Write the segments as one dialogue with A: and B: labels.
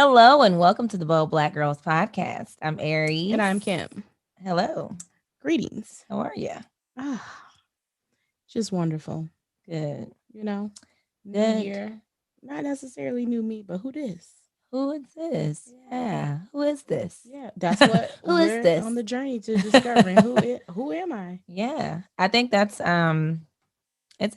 A: Hello and welcome to the Bold Black Girls podcast. I'm
B: And
A: Aries.
B: I'm Kim.
A: Hello.
B: Greetings.
A: How are you?
B: Ah, just wonderful.
A: Good.
B: You know, new
A: Good.
B: year. Not necessarily new me, but who this?
A: Who is this? Yeah. Who is this?
B: Yeah, that's what
A: Who is
B: we're
A: this?
B: on the journey to discovering who am I?
A: Yeah. I think that's it's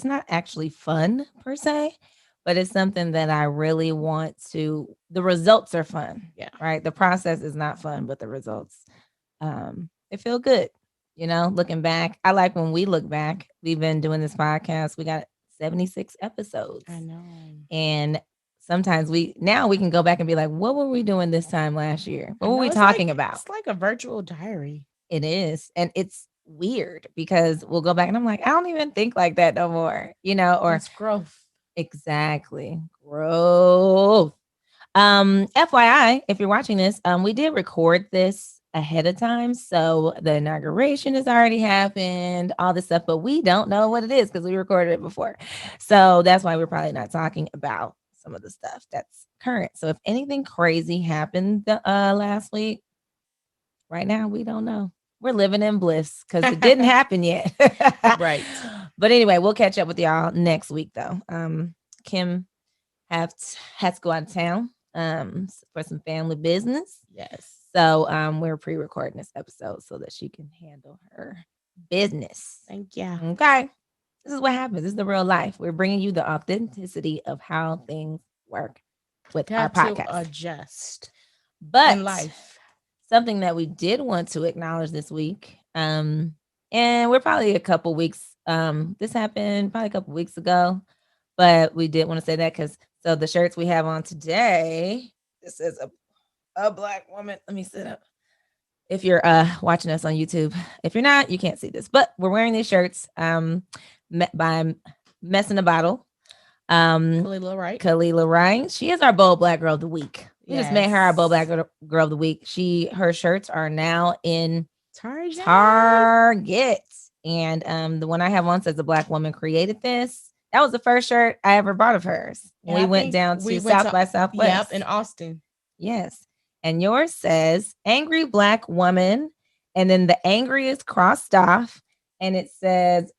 A: not actually fun per se, but it's something that I really want to the results are fun.
B: Yeah.
A: Right? The process is not fun, but the results they feel good. Looking back, I like when we look back. We've been doing this podcast. We got 76 episodes.
B: I know.
A: And sometimes now we can go back and be like, what were we doing this time last year? What were we
B: It's
A: talking about?
B: It's like a virtual diary.
A: It is. And it's weird because we'll go back and I'm like, I don't even think like that no more, or
B: It's growth.
A: exactly growth. FYI, if you're watching this, we did record this ahead of time. So the inauguration has already happened, all this stuff, but we don't know what it is because we recorded it before. So that's why we're probably not talking about some of the stuff that's current. So if anything crazy happened last week, right now, we don't know. We're living in bliss because it didn't happen yet.
B: Right.
A: But anyway, we'll catch up with y'all next week though. Kim has to go out of town for some family business.
B: Yes.
A: So we're pre-recording this episode so that she can handle her business.
B: Thank you.
A: Okay. This is what happens. This is the real life. We're bringing you the authenticity of how things work with our podcast.
B: To adjust.
A: But
B: in life.
A: Something that we did want to acknowledge this week, and we're probably a couple weeks. This happened probably a couple weeks ago, but we did want to say that because the shirts we have on today, this is a black woman. Let me sit up. If you're watching us on YouTube, if you're not, you can't see this, but we're wearing these shirts by Mess in a Bottle. Kalila Wright. She is our Bold Black Girl of the Week. We just made her our Bold Black Girl of the Week. Her shirts are now in Target. And the one I have on says a black woman created this. That was the first shirt I ever bought of hers. When we went down to South by Southwest.
B: Yep, in Austin.
A: Yes. And yours says angry black woman. And then the angry is crossed off. And it says,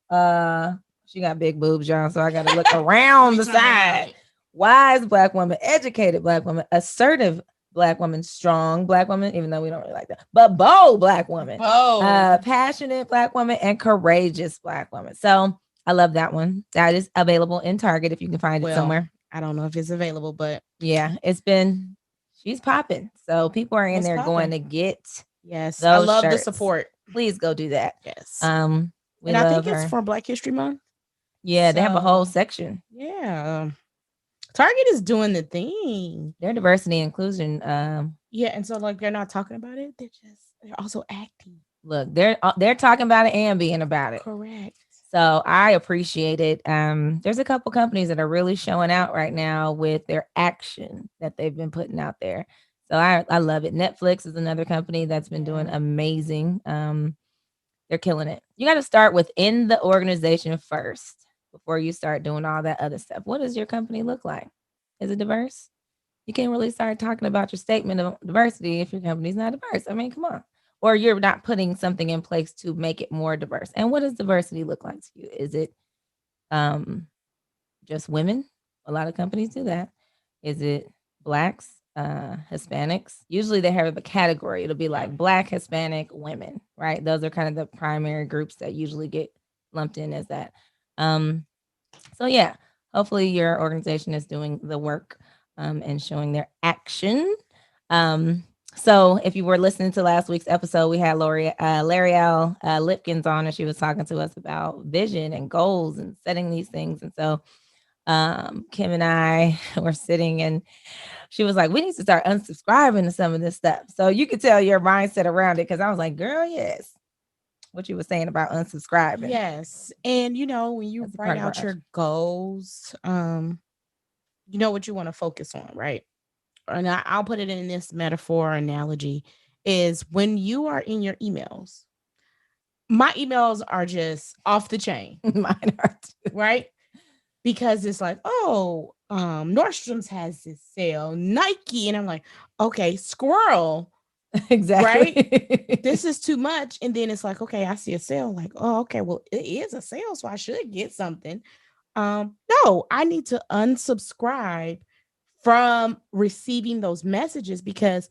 A: she got big boobs, y'all. So I got to look around the side. Wise black woman, educated black woman, assertive black woman, strong black woman, even though we don't really like that, but bold black woman, passionate black woman, and courageous black woman. So I love that one. That is available in Target if you can find it somewhere.
B: I don't know if it's available, but
A: yeah, she's popping. So people are in there going to get
B: yes. I love
A: shirts.
B: The support.
A: Please go do that.
B: Yes.
A: And
B: I think it's for Black History Month.
A: Yeah, they have a whole section.
B: Yeah. Target is doing the thing.
A: Their diversity and inclusion.
B: Yeah, and so like they're not talking about it. They're also acting.
A: Look, they're talking about it and being about it.
B: Correct.
A: So I appreciate it. There's a couple companies that are really showing out right now with their action that they've been putting out there. So I love it. Netflix is another company that's been doing amazing. They're killing it. You got to start within the organization first before you start doing all that other stuff. What does your company look like? Is it diverse? You can't really start talking about your statement of diversity if your company's not diverse. I mean, come on. Or you're not putting something in place to make it more diverse. And what does diversity look like to you? Is it just women? A lot of companies do that. Is it blacks, Hispanics? Usually they have a category. It'll be like black, Hispanic, women, right? Those are kind of the primary groups that usually get lumped in as that. So yeah, hopefully your organization is doing the work and showing their action. So if you were listening to last week's episode, we had L'Oreal Lipkins on, and she was talking to us about vision and goals and setting these things. And so Kim and I were sitting, and she was like, we need to start unsubscribing to some of this stuff. So you could tell your mindset around it, because I was like, girl, yes. What you were saying about unsubscribing.
B: Yes. And when you write out your goals, you know what you want to focus on, right? And I'll put it in this metaphor analogy, is when you are in your emails. My emails are just off the chain.
A: Mine are too.
B: Right? Because it's like, oh, Nordstrom's has this sale, Nike, and I'm like, okay, squirrel, right?
A: Exactly.
B: This is too much. And then it's like, okay, I see a sale, like, oh, okay, well, it is a sale, so I should get something. No, I need to unsubscribe from receiving those messages because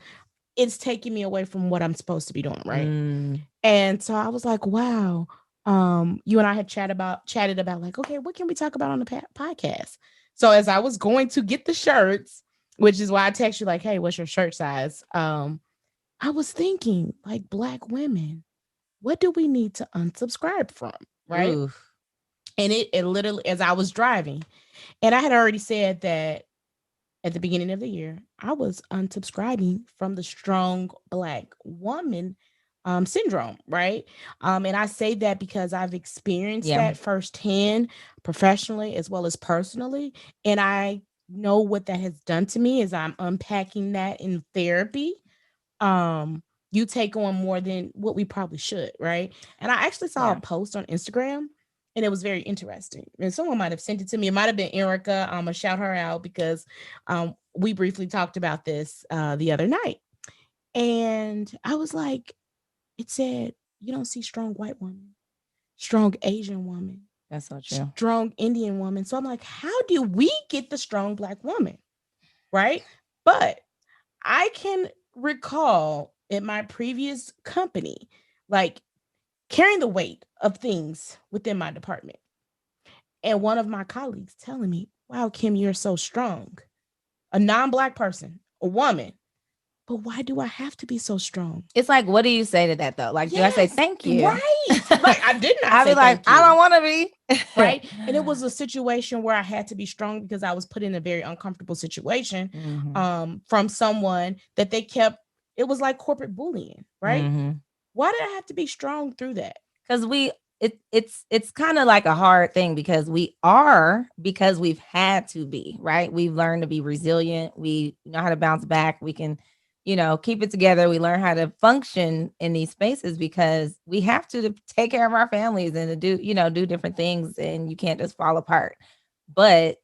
B: it's taking me away from what I'm supposed to be doing, right?
A: Mm,
B: And so I was like, wow. You and I had chatted about like, okay, what can we talk about on the podcast? So as I was going to get the shirts, which is why I text you like, hey, what's your shirt size? I was thinking like Black women, what do we need to unsubscribe from? Right.
A: oof.
B: And it literally, as I was driving, and I had already said that at the beginning of the year, I was unsubscribing from the strong Black woman syndrome, right? And I say that because I've experienced
A: Yeah.
B: that firsthand, professionally as well as personally, and I know what that has done to me as I'm unpacking that in therapy. um you take on more than what we probably should, right? And I actually saw a
A: Yeah.
B: post on Instagram, and it was very interesting, and someone might have sent it to me. It might have been Erica. I'm gonna shout her out because we briefly talked about this the other night, and I was like, it said, you don't see strong white woman, strong Asian woman,
A: That's so true.
B: strong Indian woman. So I'm like, how do we get the strong Black woman, right? But I can recall in my previous company, like carrying the weight of things within my department. And one of my colleagues telling me, wow, Kim, you're so strong. A non Black person, a woman. But why do I have to be so strong?
A: It's like, what do you say to that though? Like, do I say
B: Yes,
A: thank you?
B: right. Like, I did not
A: I'd be
B: say
A: like,
B: thank
A: I
B: you.
A: don't want to be.
B: Right. And it was a situation where I had to be strong because I was put in a very uncomfortable situation
A: Mm-hmm.
B: from someone that they kept, it was like corporate bullying, right?
A: Mm-hmm.
B: Why did I have to be strong through that?
A: Because it's kind of like a hard thing because because we've had to be, right? We've learned to be resilient. We know how to bounce back. We can, keep it together. We learn how to function in these spaces because we have to take care of our families and to do different things, and you can't just fall apart. But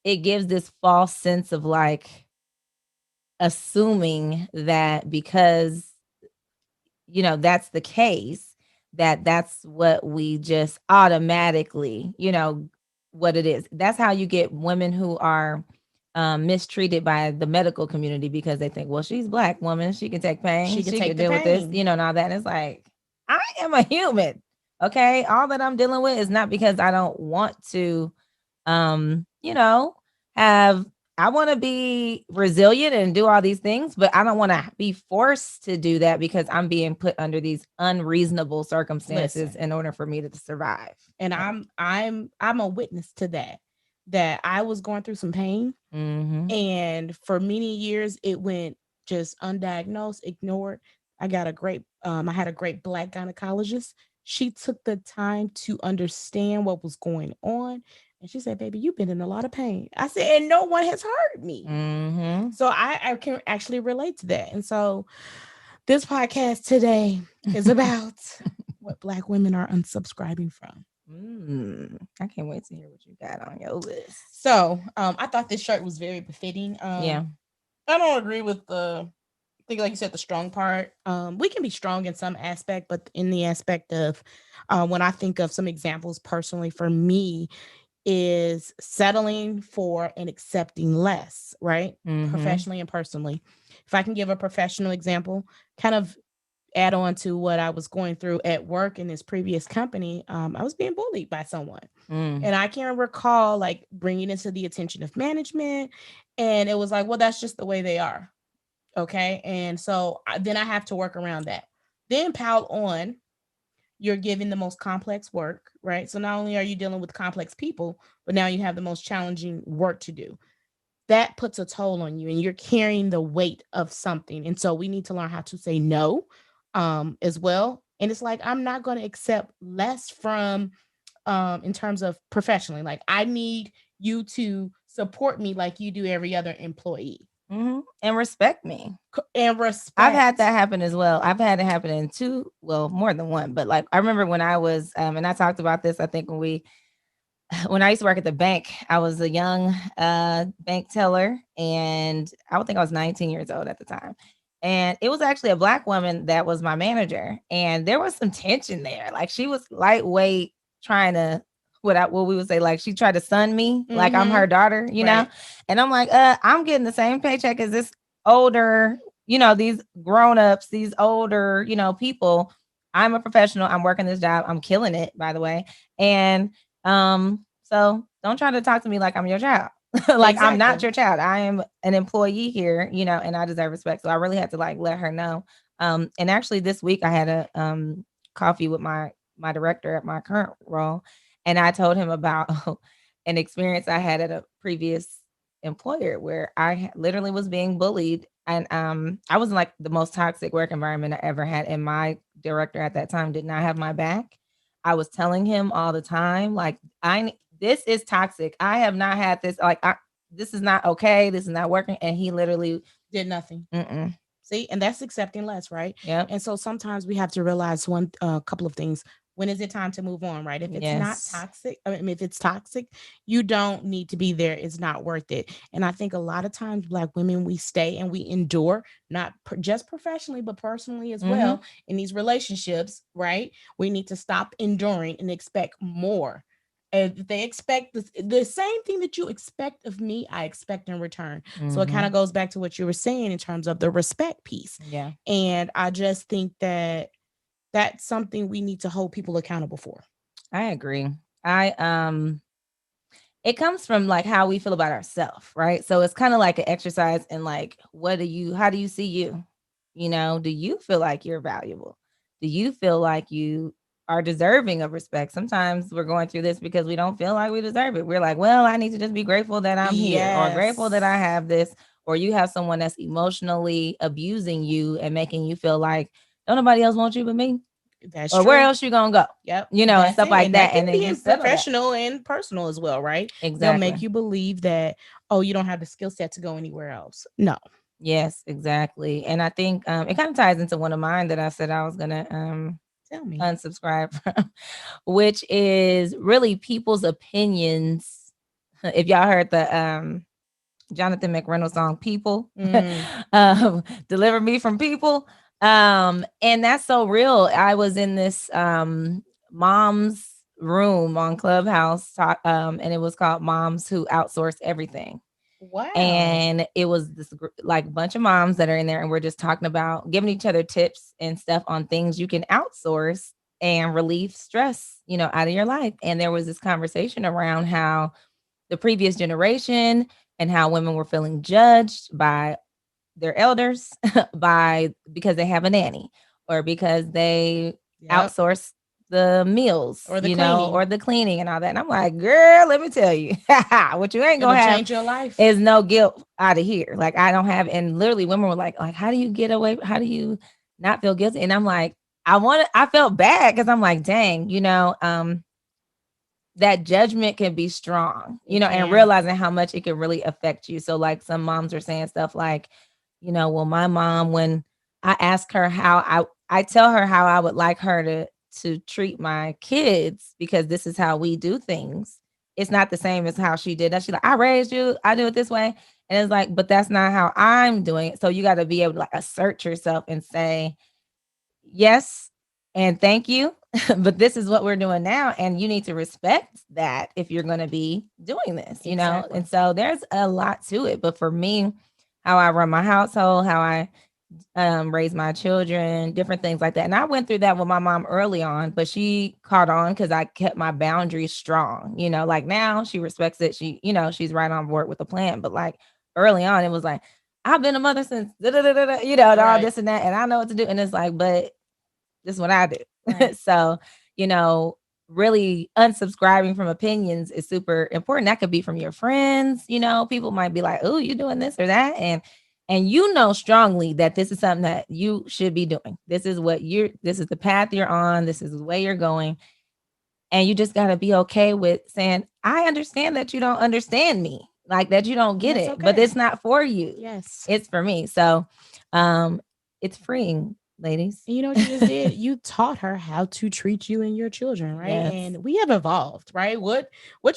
A: it gives this false sense of like assuming that because that's the case, that's what we just automatically, what it is. That's how you get women who are mistreated by the medical community because they think, well, she's Black woman, she can take pain,
B: She could
A: she
B: take
A: can
B: the
A: deal with this,
B: pain.
A: and all that. And it's like, I am a human. Okay. All that I'm dealing with is not because I don't want to um, you know, have I want to be resilient and do all these things, but I don't want to be forced to do that because I'm being put under these unreasonable circumstances
B: Listen,
A: in order for me to survive.
B: and
A: Yeah.
B: I'm a witness to that. That I was going through some pain,
A: Mm-hmm.
B: and for many years it went just undiagnosed, ignored. I had a great Black gynecologist. She took the time to understand what was going on, and she said, baby, you've been in a lot of pain. I said, and no one has hurt me.
A: Mm-hmm.
B: So I can actually relate to that. And so this podcast today is about what Black women are unsubscribing from.
A: I can't wait to hear what you got on your list.
B: So I thought this shirt was very befitting.
A: Yeah.
B: I don't agree with I think, like you said, the strong part. We can be strong in some aspect, but in the aspect of when I think of some examples personally for me, is settling for and accepting less, right?
A: Mm-hmm.
B: Professionally and personally. If I can give a professional example, kind of add on to what I was going through at work in this previous company, I was being bullied by someone.
A: Mm.
B: And I can recall like bringing it to the attention of management. And it was like, well, that's just the way they are. Okay. And so then I have to work around that. Then pile on, you're giving the most complex work, right? So not only are you dealing with complex people, but now you have the most challenging work to do. That puts a toll on you and you're carrying the weight of something. And so we need to learn how to say no as well. And it's like, I'm not going to accept less from in terms of professionally. Like I need you to support me like you do every other employee.
A: Mm-hmm. And respect me.
B: And
A: I've had
B: respect.
A: that happen as well. I've had it happen in two, well, more than one. But like I remember when I was, and I talked about this, I think when we when I used to work at the bank, I was a young bank teller, and I would think I was 19 years old at the time. And it was actually a black woman that was my manager, and there was some tension there. Like she was lightweight, trying to what we would say, like she tried to sun me, like I'm her daughter, you know. And I'm like, I'm getting the same paycheck as this older, these grown ups, these older, people. I'm a professional. I'm working this job. I'm killing it, by the way. And so don't try to talk to me like I'm your child. Like I'm not your child. I am an employee here, and I deserve respect. So I really had to like let her know. And actually this week I had a coffee with my director at my current role, and I told him about an experience I had at a previous employer where I literally was being bullied, and I was in like the most toxic work environment I ever had, and my director at that time did not have my back. I was telling him all the time, like, this is toxic. I have not had this. Like, this is not okay. This is not working. And he literally
B: did nothing.
A: Mm-mm.
B: See, and that's accepting less, right?
A: Yeah.
B: And so sometimes we have to realize couple of things. When is it time to move on, right? If it's not toxic, if it's toxic, you don't need to be there. It's not worth it. And I think a lot of times Black women, we stay and we endure, not just professionally, but personally as well in these relationships, right? We need to stop enduring and expect more. If they expect the same thing that you expect of me, I expect in return. So it kind of goes back to what you were saying in terms of the respect piece.
A: Yeah.
B: And I just think that that's something we need to hold people accountable for.
A: I agree. It comes from like how we feel about ourselves, right? So it's kind of like an exercise in like, how do you see you? Do you feel like you're valuable? Do you feel like you are deserving of respect? Sometimes we're going through this because we don't feel like we deserve it. We're like, well, I need to just be grateful that I'm here, or grateful that I have this, or you have someone that's emotionally abusing you and making you feel like, don't nobody else want you but me.
B: That's
A: or
B: true.
A: Where else you gonna go?
B: Yep.
A: And stuff like that.
B: And then professional and personal as well, right?
A: Exactly.
B: They'll make you believe that, oh, you don't have the skill set to go anywhere else. No.
A: Yes, exactly. And I think it kind of ties into one of mine that I said I was gonna
B: tell me
A: unsubscribe from, which is really people's opinions. If y'all heard the Jonathan McReynolds song "People," deliver me from people. And that's so real. I was in this mom's room on Clubhouse, and it was called Moms Who Outsource Everything.
B: Wow.
A: And it was this like bunch of moms that are in there, and we're just talking about giving each other tips and stuff on things you can outsource and relieve stress, out of your life. And there was this conversation around how the previous generation and how women were feeling judged by their elders because they have a nanny, or because they outsource the meals, or the cleaning and all that. And I'm like, girl, let me tell you, what you ain't gonna
B: change your life
A: is no guilt out of here. Like I don't have, and literally women were like, how do you get away? How do you not feel guilty? And I'm like, I felt bad because I'm like, dang, that judgment can be strong, and realizing how much it can really affect you. So like some moms are saying stuff like, well, my mom, when I ask her how I tell her how I would like her to treat my kids, because this is how we do things. It's not the same as how she did that. She's like, I raised you, I do it this way. And it's like, but that's not how I'm doing it. So you got to be able to like assert yourself and say, yes, and thank you. But this is what we're doing now. And you need to respect that if you're going to be doing this, And so there's a lot to it. But for me, how I run my household, how I raise my children, different things like that. And I went through that with my mom early on, but she caught on because I kept my boundaries strong. Like now she respects it. She, she's right on board with the plan. But like early on, it was like, I've been a mother since, all this and that. And I know what to do. And it's like, but this is what I do. Right. So, really unsubscribing from opinions is super important. That could be from your friends. People might be like, oh, you're doing this or that. And strongly that this is something that you should be doing. This is the path you're on. This is the way you're going. And you just got to be okay with saying, I understand that you don't understand me, like that you don't get it, but it's not for you.
B: Yes.
A: It's for me. So, it's freeing ladies.
B: And you know what you just did? You taught her how to treat you and your children, right?
A: Yes.
B: And we have evolved, right? What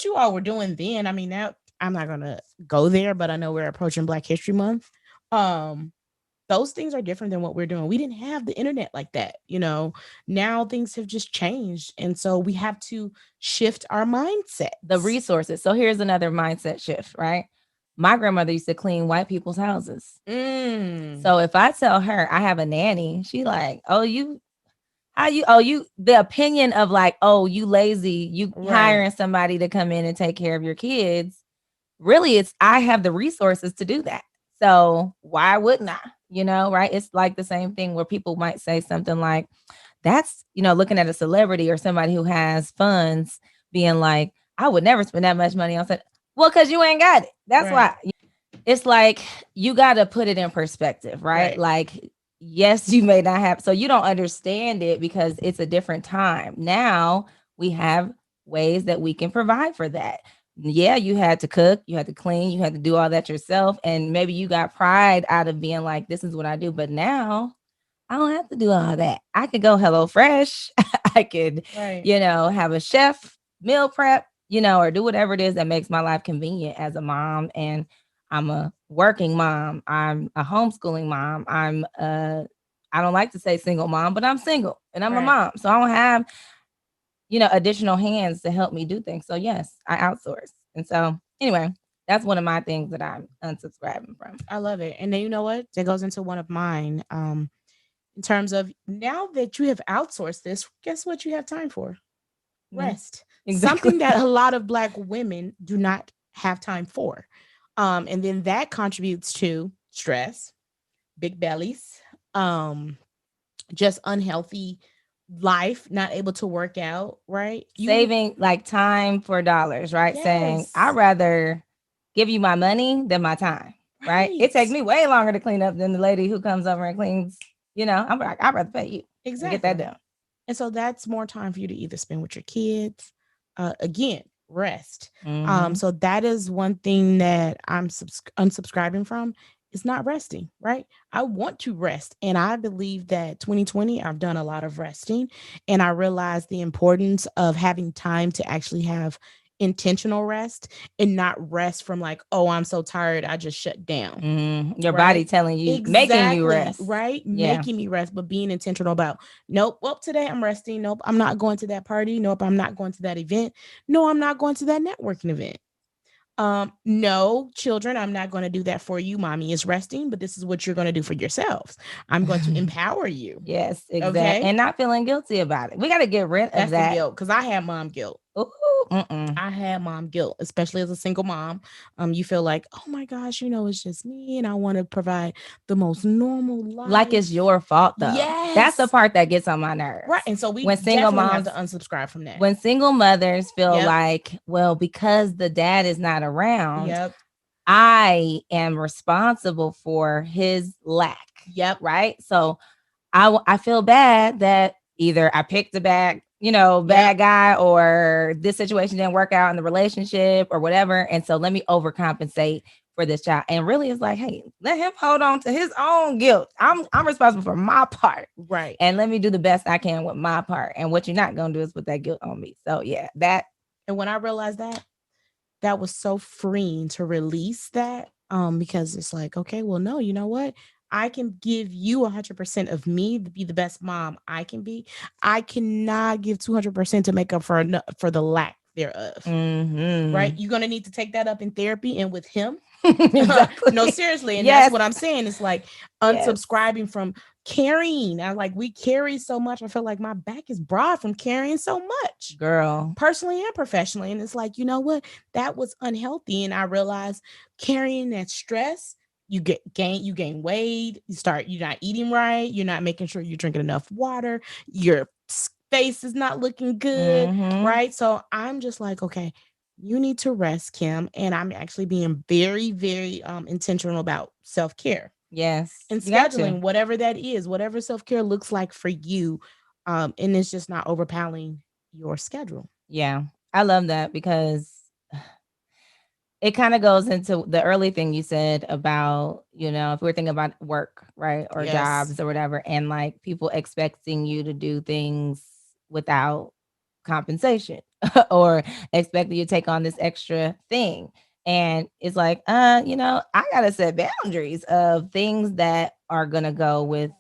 B: you all were doing then, I mean, now I'm not gonna go there, but I know we're approaching Black History Month. Um, those things are different than what we're doing. We didn't have the internet like that, you know. Now things have just changed. And so we have to shift our mindset.
A: The resources. So here's another mindset shift, right? My grandmother used to clean white people's houses. So if I tell her I have a nanny, she like, oh, you the opinion of like, oh, you lazy, you hiring somebody to come in and take care of your kids. Really, it's I have the resources to do that. So why wouldn't I? You know, right? It's like the same thing where people might say something like, that's, looking at a celebrity or somebody who has funds being like, I would never spend that much money on something. Well, because you ain't got it. That's why. It's like you got to put it in perspective, right? Like, yes, you may not have, so you don't understand it because it's a different time. Now we have ways that we can provide for that. Yeah, you had to cook, you had to clean, you had to do all that yourself. And maybe you got pride out of being like, this is what I do. But now I don't have to do all that. I could go Hello Fresh. I could, have a chef meal prep, or do whatever it is that makes my life convenient as a mom. And I'm a working mom. I'm a homeschooling mom. I don't like to say single mom, but I'm single and I'm a mom. So I don't have, additional hands to help me do things. So yes, I outsource. And so anyway, that's one of my things that I'm unsubscribing from.
B: I love it. And then you know what? That goes into one of mine. In terms of now that you have outsourced this, guess what you have time for? Rest. Exactly. Something that a lot of Black women do not have time for. And then that contributes to stress, big bellies, just unhealthy life, not able to work out, right?
A: Saving like time for dollars, right? Yes. Saying, I'd rather give you my money than my time, right? It takes me way longer to clean up than the lady who comes over and cleans. I'm like, I'd rather pay you. Exactly. Get that done.
B: And so that's more time for you to either spend with your kids, again, rest. So that is one thing that I'm unsubscribing from is not resting, right? I want to rest. And I believe that 2020, I've done a lot of resting. And I realized the importance of having time to actually have intentional rest and not rest from like, oh, I'm so tired, I just shut down.
A: Your body telling you, making you rest,
B: right? Yeah. Making me rest, but being intentional about, nope, well, today I'm resting. Nope, I'm not going to that party. Nope, I'm not going to that event. No, I'm not going to that networking event. No, children, I'm not going to do that for you. Mommy is resting, but this is what you're going to do for yourselves. I'm going to empower you.
A: Yes, exactly. Okay? And not feeling guilty about it. We got to get rid of that.
B: The guilt, because I had mom guilt.
A: Ooh,
B: I had mom guilt, especially as a single mom. You feel like, oh my gosh, it's just me, and I want to provide the most normal life.
A: Like it's your fault, though. Yes, that's the part that gets on my nerves.
B: Right, and so we when single moms have to unsubscribe from that.
A: When single mothers feel like, well, because the dad is not around, I am responsible for his lack. Right. So I feel bad that either I picked a bad guy, or this situation didn't work out in the relationship or whatever. And so let me overcompensate for this child. And really it's like, hey, let him hold on to his own guilt. I'm responsible for my part.
B: Right.
A: And let me do the best I can with my part. And what you're not going to do is put that guilt on me. So yeah, that.
B: And when I realized that was so freeing to release that, because it's like, okay, well, no, you know what? I can give you 100% of me to be the best mom I can be. I cannot give 200% to make up for the lack thereof. Right? You're going to need to take that up in therapy and with him. Exactly. No, seriously. And that's what I'm saying. It's like unsubscribing from carrying. I like, we carry so much. I feel like my back is broad from carrying so much,
A: girl,
B: personally and professionally. And it's like, you know what? That was unhealthy. And I realized carrying that stress, you gain weight, you're not eating right, you're not making sure you're drinking enough water, your face is not looking good, right? So I'm just like, okay, you need to rest, Kim. And I'm actually being very, very intentional about self-care.
A: Yes.
B: And scheduling whatever that is, whatever self-care looks like for you. And it's just not overpowering your schedule.
A: Yeah. I love that because it kind of goes into the early thing you said about, if we're thinking about work, right? Or
B: Yes.
A: jobs or whatever, and like people expecting you to do things without compensation or expecting you to take on this extra thing. And it's like, I gotta set boundaries of things that are gonna go with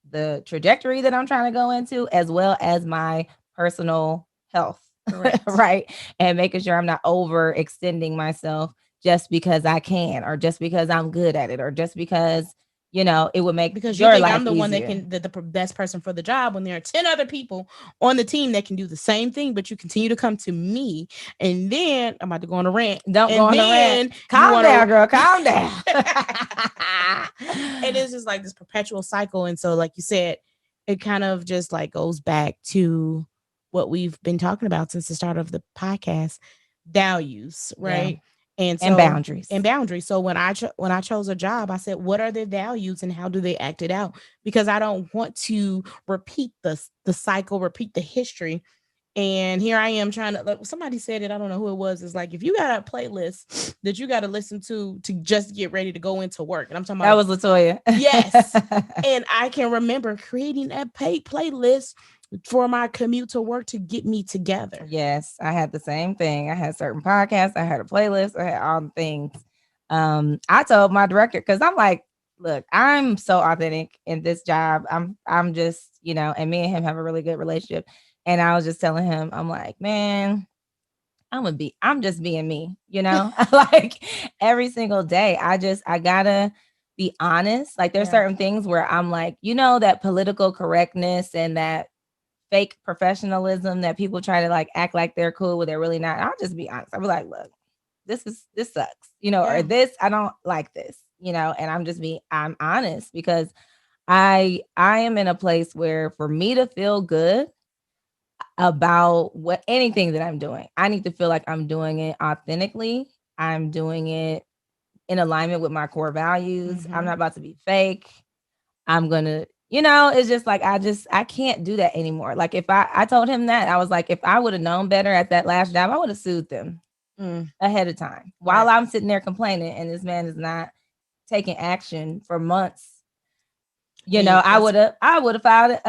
A: the trajectory that I'm trying to go into, as well as my personal health.
B: Correct.
A: Right. And making sure I'm not overextending myself just because I can, or just because I'm good at it, or just because, it would make
B: because you
A: your
B: think
A: life
B: I'm the one that
A: easier.
B: can the best person for the job when there are 10 other people on the team that can do the same thing, but you continue to come to me, and then I'm about to go on a rant.
A: Don't go
B: And
A: on a rant.
B: then you
A: Calm
B: want
A: down,
B: to
A: girl. Calm down.
B: and it's just like this perpetual cycle. And so, like you said, it kind of just like goes back to what we've been talking about since the start of the podcast, values,
A: Yeah.
B: right? And
A: And
B: so
A: boundaries.
B: and boundaries. So when I chose a job, I said, what are their values and how do they act it out? Because I don't want to repeat the cycle, repeat the history. And here I am trying to, like, somebody said it, I don't know who it was. It's like, if you got a playlist that you got to listen to just get ready to go into work. And I'm talking
A: That
B: about,
A: was Latoya.
B: yes. And I can remember creating that playlist for my commute to work to get me together.
A: Yes, I had the same thing. I had certain podcasts, I had a playlist, I had all the things. I told my director, because I'm like, look, I'm so authentic in this job. I'm just, and me and him have a really good relationship. And I was just telling him, I'm like, man, I'm just being me, like every single day. I gotta be honest. Like there's certain things where I'm like, that political correctness and that fake professionalism that people try to like act like they're cool when they're really not. I'll just be honest. I'll be like, look, this sucks, or this, I don't like this, and I'm honest, because I am in a place where for me to feel good about anything that I'm doing, I need to feel like I'm doing it authentically. I'm doing it in alignment with my core values. I'm not about to be fake. I'm gonna, it's just like I can't do that anymore. Like if I told him that, I was like, if I would have known better at that last job, I would have sued them ahead of time. While I'm sitting there complaining and this man is not taking action for months, I would have filed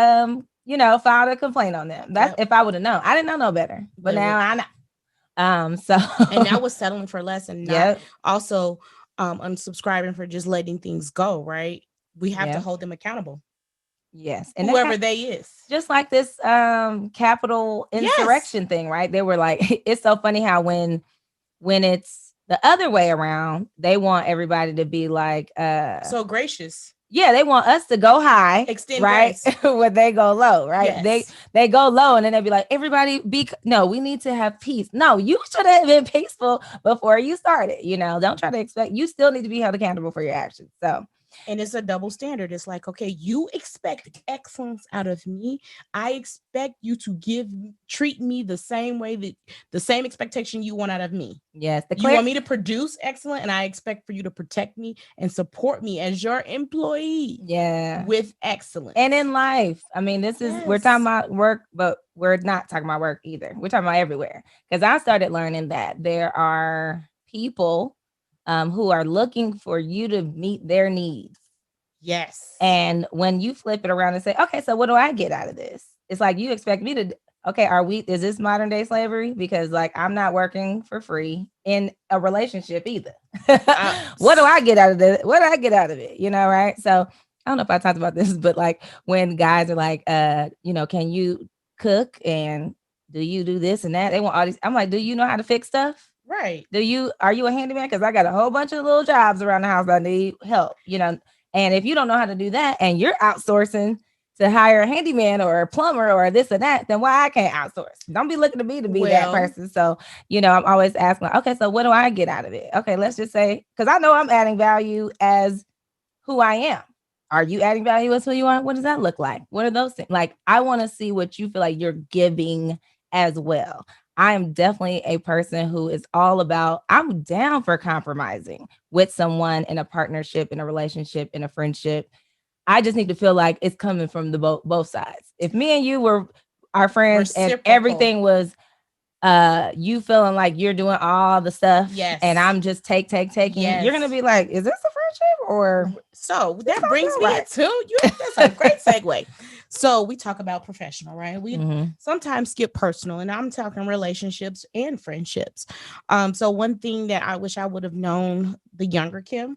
A: filed a complaint on them. That's if I would have known. I didn't know no better. But now I know. So
B: and that was settling for less and not also unsubscribing for just letting things go, right? We have to hold them accountable.
A: Yes. And
B: whoever they is.
A: Just like this capital insurrection thing, right? They were like, it's so funny how when it's the other way around, they want everybody to be like
B: so gracious.
A: Yeah, they want us to go high,
B: extend
A: right? When they go low, right?
B: Yes.
A: They go low, and then they'll be like, everybody no, we need to have peace. No, you should have been peaceful before you started. Don't try to expect, you still need to be held accountable for your actions. So
B: and it's a double standard. It's like, okay, you expect excellence out of me. I expect you to treat me the same way, that the same expectation you want out of me.
A: Yes.
B: You want me to produce excellent, and I expect for you to protect me and support me as your employee.
A: Yeah.
B: With excellence.
A: And in life, I mean, we're talking about work, but we're not talking about work either. We're talking about everywhere. Because I started learning that there are people who are looking for you to meet their needs.
B: Yes.
A: And when you flip it around and say, okay, so what do I get out of this? It's like, you expect me to, okay, is this modern day slavery? Because like, I'm not working for free in a relationship either. What do I get out of this? What do I get out of it? Right? So I don't know if I talked about this, but like when guys are like, can you cook, and do you do this and that? They want all these. I'm like, do you know how to fix stuff?
B: Right.
A: Are you a handyman? Because I got a whole bunch of little jobs around the house that I need help, and if you don't know how to do that, and you're outsourcing to hire a handyman or a plumber or this or that, then why I can't outsource? Don't be looking to me to be that person. So, I'm always asking, okay, so what do I get out of it? Okay, let's just say, because I know I'm adding value as who I am. Are you adding value as who you are? What does that look like? What are those things? Like, I want to see what you feel like you're giving as well. I am definitely a person who is all about, I'm down for compromising with someone in a partnership, in a relationship, in a friendship. I just need to feel like it's coming from the both sides. If me and you were our friends and everything was you feeling like you're doing all the stuff and
B: Yes.
A: I'm just taking, you're gonna
B: Yes.
A: be like, is this a friendship or
B: So
A: this
B: that
A: don't
B: brings
A: feel
B: me
A: right?
B: into that's a great segue. So we talk about professional, right? We
A: Mhm.
B: sometimes get personal, and I'm talking relationships and friendships. So one thing that I wish I would have known the younger Kim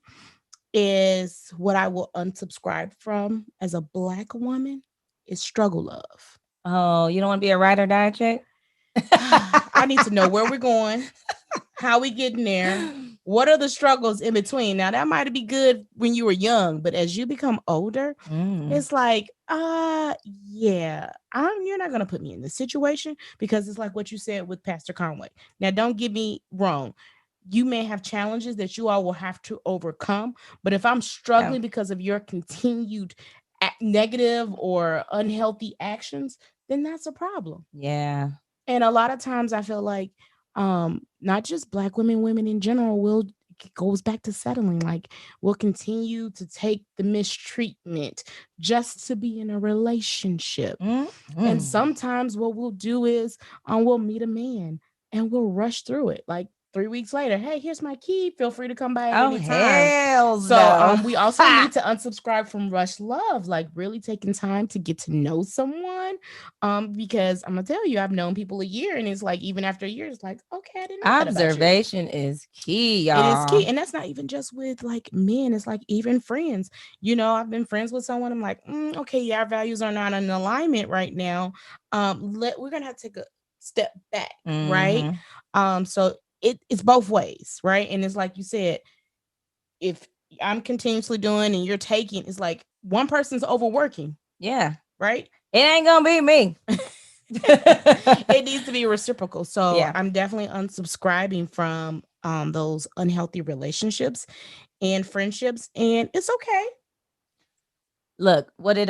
B: is what I will unsubscribe from as a Black woman is struggle love.
A: Oh, you don't want to be a ride or die chick?
B: I need to know where we're going, how we getting there, what are the struggles in between. Now that might be good when you were young, but as you become older,
A: Mm.
B: it's like, yeah, you're not gonna put me in this situation because it's like what you said with Pastor Conway. Now, don't get me wrong. You may have challenges that you all will have to overcome, but if I'm
A: Yeah.
B: struggling because of your continued negative or unhealthy actions, then that's a problem.
A: Yeah.
B: And a lot of times I feel like not just Black women, women in general will goes back to settling. Like we'll continue to take the mistreatment just to be in a relationship. And
A: Mm.
B: sometimes what we'll do is we'll meet a man and we'll rush through it. Like 3 weeks later, hey, here's my key. Feel free to come by at
A: Oh
B: any time.
A: hell
B: So
A: no.
B: we also need to unsubscribe from rush love, like really taking time to get to know someone. Because I'm gonna tell you, I've known people a year, and it's like even after a year, it's like, okay, I didn't know that about you.
A: Observation is key,
B: It is key.
A: y'all.
B: And that's not even just with like men, it's like even friends. I've been friends with someone. I'm like, okay, yeah, our values are not in alignment right now. We're gonna have to take a step back, right?
A: Mm-hmm.
B: So it's both ways, right? And it's like you said, if I'm continuously doing and you're taking, it's like one person's overworking,
A: Yeah.
B: right?
A: It ain't gonna be me.
B: It needs to be reciprocal. So
A: Yeah.
B: I'm definitely unsubscribing from those unhealthy relationships and friendships, and it's okay.
A: Look, what did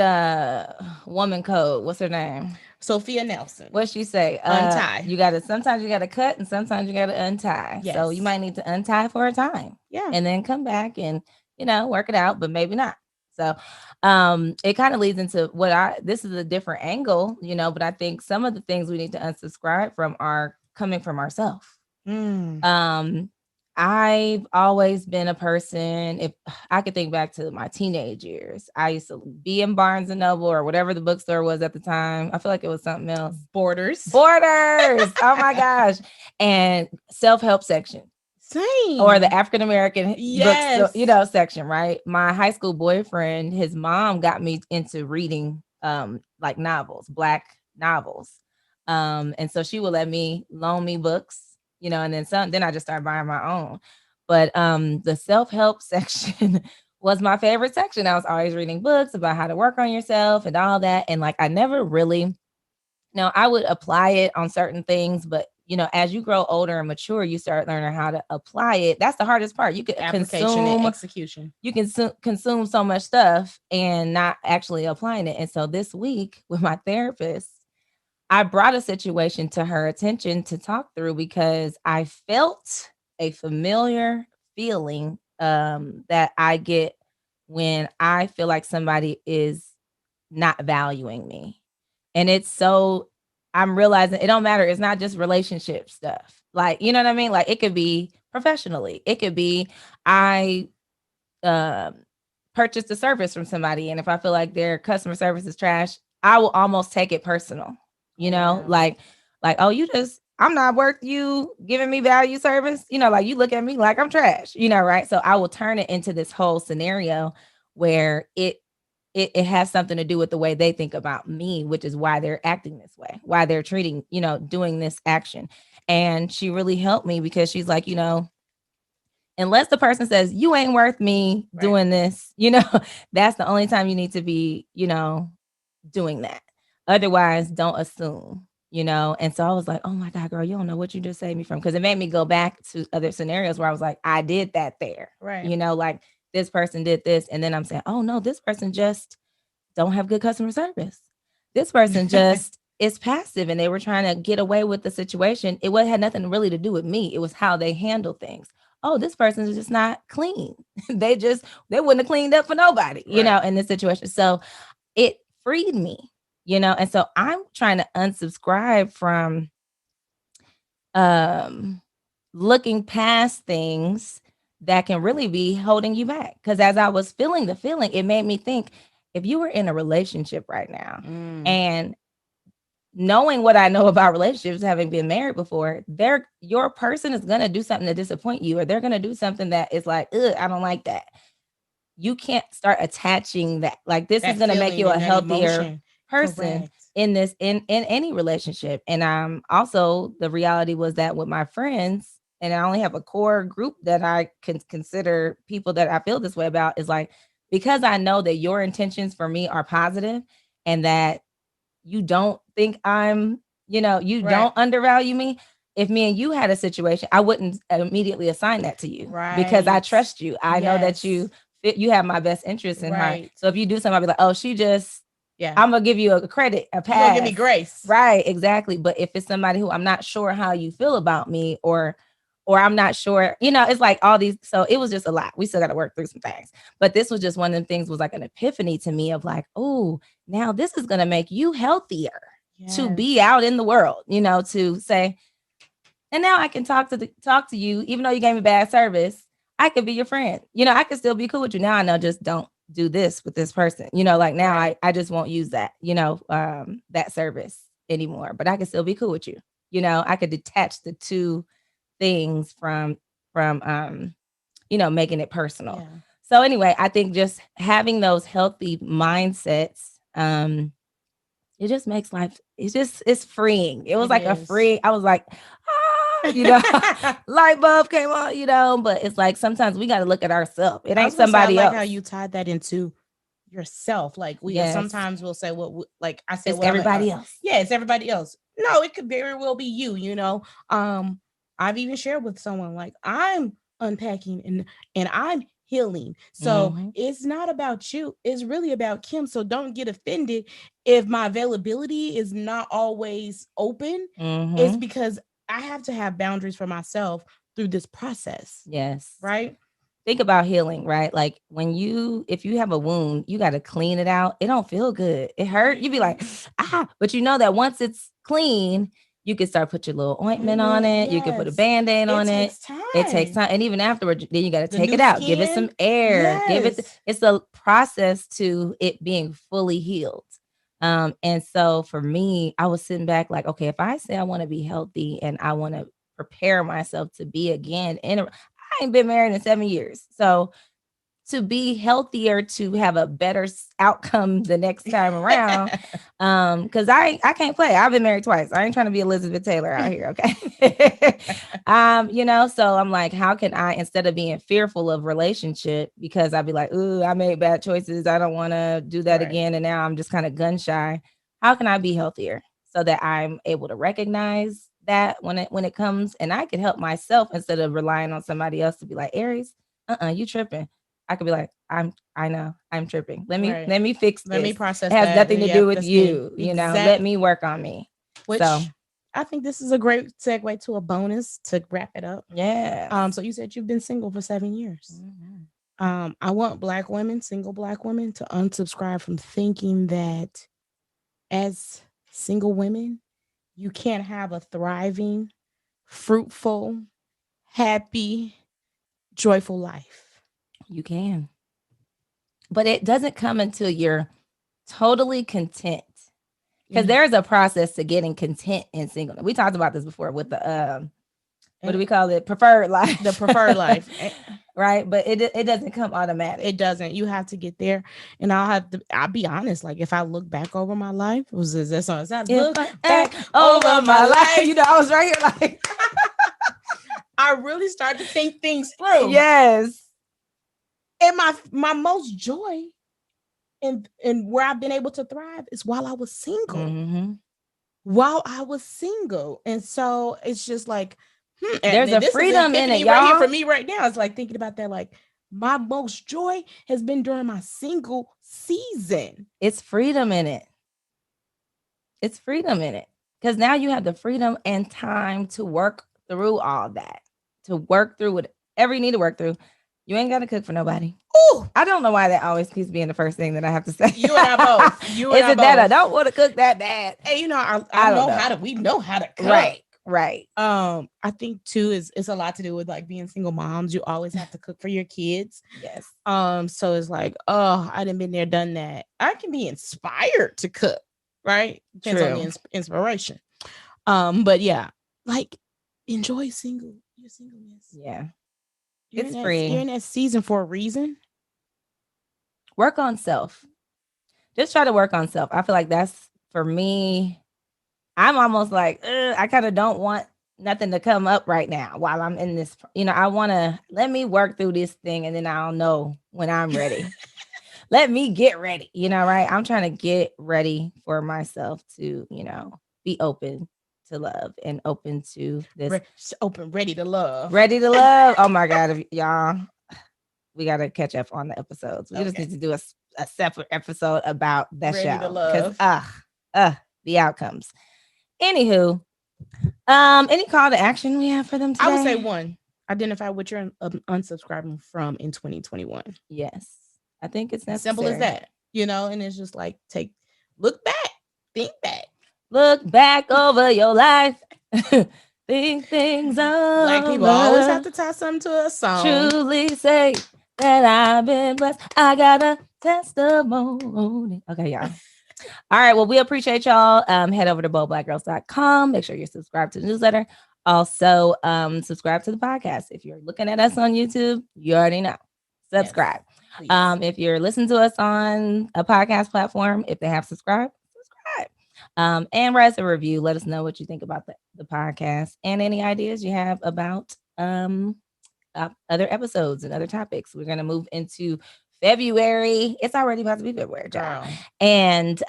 A: woman code? What's her name?
B: Sophia Nelson,
A: What she say?
B: untie.
A: You gotta sometimes you gotta cut and sometimes you gotta untie. So you
B: Yes.
A: might need to untie for a time
B: Yeah.
A: and then come back and work it out, but maybe not. So it kind of leads into what this is a different angle, but I think some of the things we need to unsubscribe from are coming from ourselves.
B: Mm.
A: I've always been a person, if I could think back to my teenage years, I used to be in Barnes and Noble or whatever the bookstore was at the time. I feel like it was something else.
B: Borders.
A: Oh my gosh. And self-help section.
B: Same.
A: Or the African American
B: Yes.
A: books, section, right? My high school boyfriend, his mom got me into reading like novels, Black novels. And so she would let me loan me books, and then I just started buying my own. But the self-help section was my favorite section. I was always reading books about how to work on yourself and all that. And like I never really I would apply it on certain things, but as you grow older and mature, you start learning how to apply it. That's the hardest part. You can
B: Application and execution.
A: You can consume so much stuff and not actually applying it. And so this week with my therapist, I brought a situation to her attention to talk through because I felt a familiar feeling that I get when I feel like somebody is not valuing me. And I'm realizing it don't matter. It's not just relationship stuff. Like, you know what I mean? Like it could be professionally. It could be I um purchased a service from somebody, and if I feel like their customer service is trash, I will almost take it personal.
B: Wow.
A: Like, oh, I'm not worth you giving me value service. Like you look at me like I'm trash, right? So I will turn it into this whole scenario where it has something to do with the way they think about me, which is why they're acting this way, why they're treating, doing this action. And she really helped me because she's like, unless the person says you ain't worth me doing this, that's the only time you need to be, doing that. Otherwise, don't assume, And so I was like, oh my God, girl, you don't know what you just saved me from. Because it made me go back to other scenarios where I was like, I did that there.
B: Right.
A: Like this person did this. And then I'm saying, oh no, this person just don't have good customer service. This person just is passive and they were trying to get away with the situation. Had nothing really to do with me. It was how they handle things. Oh, this person is just not clean. They wouldn't have cleaned up for nobody, in this situation. So it freed me, and so I'm trying to unsubscribe from um looking past things that can really be holding you back. Because as I was feeling the feeling, it made me think, if you were in a relationship right now and knowing what I know about relationships, having been married before, your person is gonna do something to disappoint you, or they're gonna do something that is like, ugh, I don't like that. You can't start attaching that. Like, this is gonna make you a healthier person. Correct. In any relationship. And also, the reality was that with my friends, and I only have a core group that I can consider people that I feel this way about, is like, because I know that your intentions for me are positive, and that you don't think I'm, you don't undervalue me. If me and you had a situation, I wouldn't immediately assign that to you, because I trust you. I know that you have my best interest in heart. So if you do something, I'll be like, oh, she just, I'm gonna give you a credit, a pass. You're gonna give me grace. Right, exactly. But if it's somebody who I'm not sure how you feel about me, or I'm not sure, it's like all these. So it was just a lot. We still got to work through some things. But this was just one of the things, was like an epiphany to me of like, oh, now this is gonna make you healthier to be out in the world, to say, and now I can talk to you, even though you gave me bad service. I could be your friend. I could still be cool with you. Now I know, just don't do this with this person. Like now I just won't use that, that service anymore. But I can still be cool with you. I could detach the two things from making it personal. Yeah. So anyway, I think just having those healthy mindsets, it just makes life, it's freeing. It was like a free, I was like, light bulb came on, but it's like, sometimes we got to look at ourselves. It ain't somebody else. I like
B: how you tied that into yourself. Like, we sometimes will say, what, like I said,
A: it's everybody else.
B: Yeah, it's everybody else. No, it could very well be you. I've even shared with someone, like, I'm unpacking and I'm healing. So it's not about you. It's really about Kim. So don't get offended if my availability is not always open. It's because I have to have boundaries for myself through this process.
A: Yes.
B: Right?
A: Think about healing, right? Like, if you have a wound, you got to clean it out. It don't feel good. It hurt. You be like, but that once it's clean, you can start put your little ointment on it. Yes. You can put a Band-Aid on it. It takes time. And even afterwards, then you got to take it out, give it some air, it's a process to it being fully healed. And so for me, I was sitting back like, okay, if I say I want to be healthy and I want to prepare myself to be again I ain't been married in 7 years. So to be healthier, to have a better outcome the next time around, because I can't play. I've been married twice. I ain't trying to be Elizabeth Taylor out here, okay? So I'm like, how can I, instead of being fearful of relationship, because I'd be like, ooh, I made bad choices, I don't want to do that again, and now I'm just kind of gun shy. How can I be healthier so that I'm able to recognize that when it comes, and I can help myself instead of relying on somebody else to be like, Aries, you tripping. I could be like, I know I'm tripping. Let me fix this.
B: Let me process.
A: It has nothing to do with you. Let me work on me.
B: Which, I think this is a great segue to a bonus to wrap it up.
A: Yeah.
B: So you said you've been single for 7 years. I want Black women, single Black women, to unsubscribe from thinking that as single women, you can't have a thriving, fruitful, happy, joyful life.
A: You can. But it doesn't come until you're totally content. Because there's a process to getting content in singleness. We talked about this before with the what do we call it? Preferred life.
B: The preferred life.
A: Right. But it doesn't come automatic.
B: It doesn't. You have to get there. And I'll be honest, like, if I look back over my life, was this song? I look back over my life.
A: I was right here like
B: I really started to think things through.
A: Yes.
B: And my most joy and where I've been able to thrive is while I was single. While I was single. And so it's just like,
A: there's a freedom in it, y'all.
B: Right here for me right now. It's like thinking about that, like, my most joy has been during my single season.
A: It's freedom in it. It's freedom in it. Because now you have the freedom and time to work through all that, to work through whatever you need to work through. You ain't got to cook for nobody.
B: Ooh,
A: I don't know why that always keeps being the first thing that I have to say.
B: You and I both.
A: Is it that I don't want to cook that bad?
B: Hey, I know how to. We know how to cook.
A: Right. Right.
B: I think too is it's a lot to do with like being single moms. You always have to cook for your kids.
A: Yes.
B: So it's like, oh, I done been there, done that. I can be inspired to cook, right? Depends on the inspiration. But yeah, like enjoy your singleness.
A: Yeah.
B: It's free. You're in that season for a reason.
A: Work on self. Just try to work on self. I feel like that's for me. I'm almost like, I kind of don't want nothing to come up right now while I'm in this. I want to let me work through this thing and then I'll know when I'm ready. Let me get ready, right? I'm trying to get ready for myself to, be open to love and open to this.
B: Ready to love.
A: Ready to love. Oh my God, y'all. We got to catch up on the episodes. We just need to do a separate episode about that
B: Ready
A: show.
B: To love.
A: Because, the outcomes. Anywho, any call to action we have for them today?
B: I would say one. Identify what you're unsubscribing from in 2021.
A: Yes. I think it's necessary.
B: Simple as that. And it's just like look back, think back.
A: Look back over your life. Think things over.
B: Black people always have to tie something to a song.
A: Truly say that I've been blessed. I got a testimony. Okay, y'all. All right. Well, we appreciate y'all. Head over to boldblackgirls.com. Make sure you're subscribed to the newsletter. Also, subscribe to the podcast. If you're looking at us on YouTube, you already know. Subscribe. Yes, if you're listening to us on a podcast platform, if they have subscribe. And write a review. Let us know what you think about the podcast and any ideas you have about other episodes and other topics. We're going to move into February. It's already about to be February, y'all. And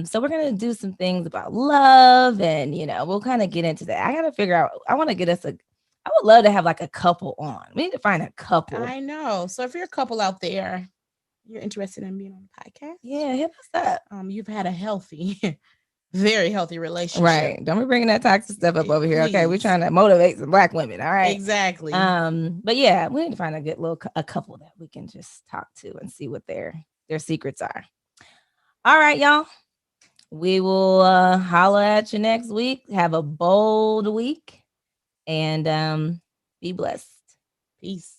A: so we're going to do some things about love and, we'll kind of get into that. I got to figure out, I want to get us I would love to have like a couple on. We need to find a couple.
B: I know. So if you're a couple out there, you're interested in being on the podcast?
A: Yeah, hit us up.
B: You've had a healthy very healthy relationship.
A: Right. Don't be bringing that toxic stuff up over here. Please. Okay. We're trying to motivate some Black women. All right.
B: Exactly.
A: But yeah, we need to find a couple that we can just talk to and see what their secrets are. All right, y'all. We will holler at you next week. Have a bold week and be blessed.
B: Peace.